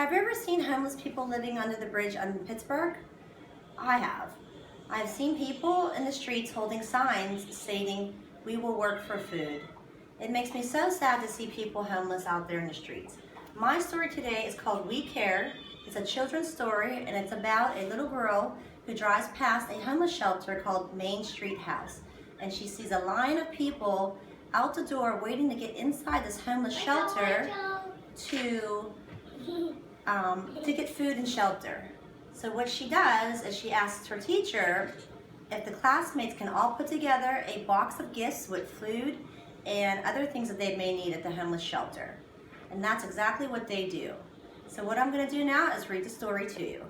Have you ever seen homeless people living under the bridge in Pittsburgh? I have. I've seen people in the streets holding signs stating, "We will work for food." It makes me so sad to see people homeless out there in the streets. My story today is called We Care. It's a children's story, and it's about a little girl who drives past a homeless shelter called Main Street House. And she sees a line of people out the door waiting to get inside this homeless shelter to get food and shelter. So what she does is she asks her teacher if the classmates can all put together a box of gifts with food and other things that they may need at the homeless shelter. And that's exactly what they do. So what I'm going to do now is read the story to you.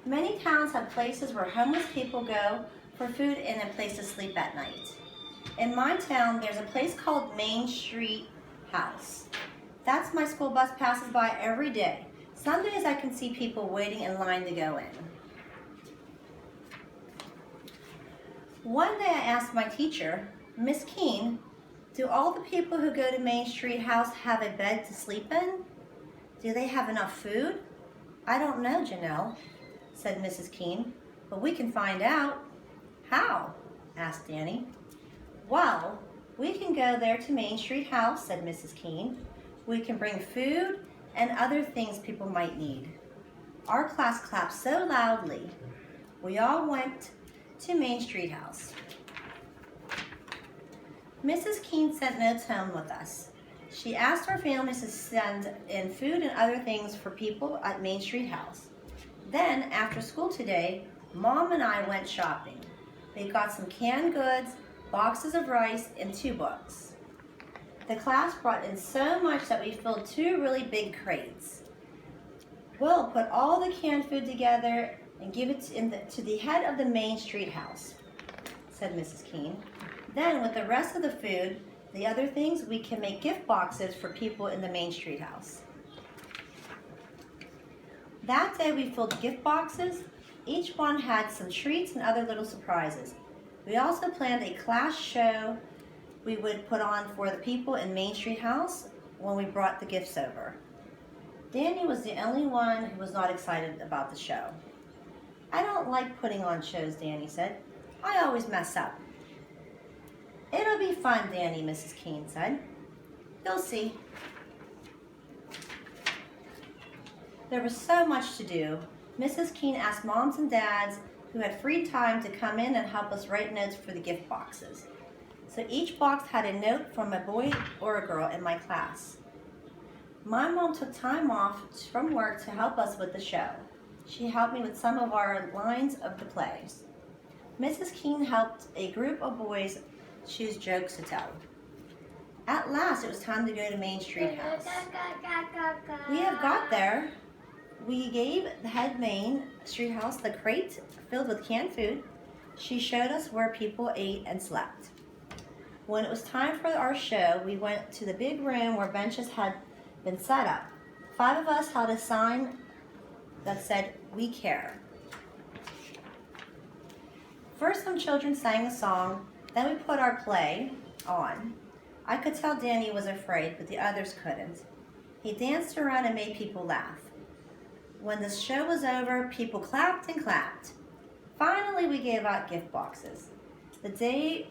Many towns have places where homeless people go for food and a place to sleep at night. In my town, there's a place called Main Street House. That's my school bus passes by every day. Some days I can see people waiting in line to go in. One day I asked my teacher, Miss Keene, do all the people who go to Main Street House have a bed to sleep in? Do they have enough food? I don't know, Janelle, said Mrs. Keene, but we can find out. How? Asked Danny. Well, we can go there to Main Street House, said Mrs. Keene. We can bring food and other things people might need. Our class clapped so loudly. We all went to Main Street House. Mrs. Keene sent notes home with us. She asked our families to send in food and other things for people at Main Street House. Then, after school today, Mom and I went shopping. We got some canned goods, boxes of rice, and 2 books. The class brought in so much that we filled 2 really big crates. We'll put all the canned food together and give it to the head of the Main Street House, said Mrs. Keene. Then, with the rest of the food, the other things, we can make gift boxes for people in the Main Street House. That day we filled gift boxes. Each one had some treats and other little surprises. We also planned a class show we would put on for the people in Main Street House when we brought the gifts over. Danny was the only one who was not excited about the show. I don't like putting on shows, Danny said. I always mess up. It'll be fun, Danny, Mrs. Keene said. You'll see. There was so much to do. Mrs. Keene asked moms and dads who had free time to come in and help us write notes for the gift boxes. So each box had a note from a boy or a girl in my class. My mom took time off from work to help us with the show. She helped me with some of our lines of the plays. Mrs. Keene helped a group of boys choose jokes to tell. At last, it was time to go to Main Street House. We have got there. We gave the head Main Street House the crate filled with canned food. She showed us where people ate and slept. When it was time for our show, we went to the big room where benches had been set up. 5 of us held a sign that said, "We care." First, some children sang a song. Then we put our play on. I could tell Danny was afraid, but the others couldn't. He danced around and made people laugh. When the show was over, people clapped and clapped. Finally, we gave out gift boxes. The day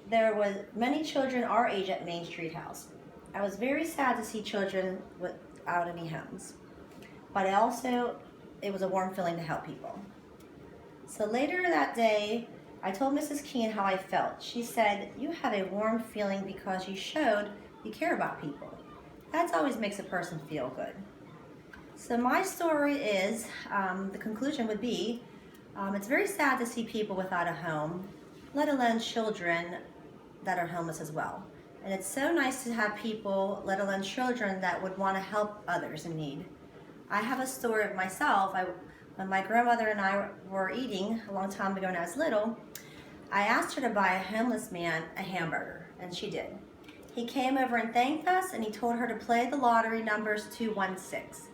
there was many children our age at Main Street House. I was very sad to see children without any homes, but it was a warm feeling to help people. So later that day, I told Mrs. Keene how I felt. She said, "You have a warm feeling because you showed you care about people. That always makes a person feel good." So my story is, the conclusion would be, it's very sad to see people without a home, let alone children that are homeless as well. And it's so nice to have people, let alone children, that would want to help others in need. I have a story of myself. When my grandmother and I were eating a long time ago when I was little, I asked her to buy a homeless man a hamburger, and she did. He came over and thanked us, and he told her to play the lottery numbers 216.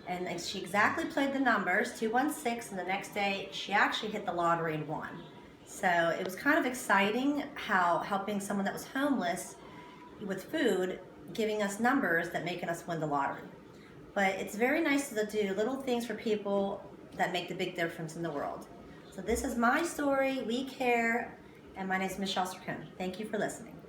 And she exactly played the numbers, 216, and the next day she actually hit the lottery and won. So it was kind of exciting how helping someone that was homeless with food, giving us numbers that making us win the lottery. But it's very nice to do little things for people that make the big difference in the world. So this is my story, We Care, and my name is Michelle Sarcone. Thank you for listening.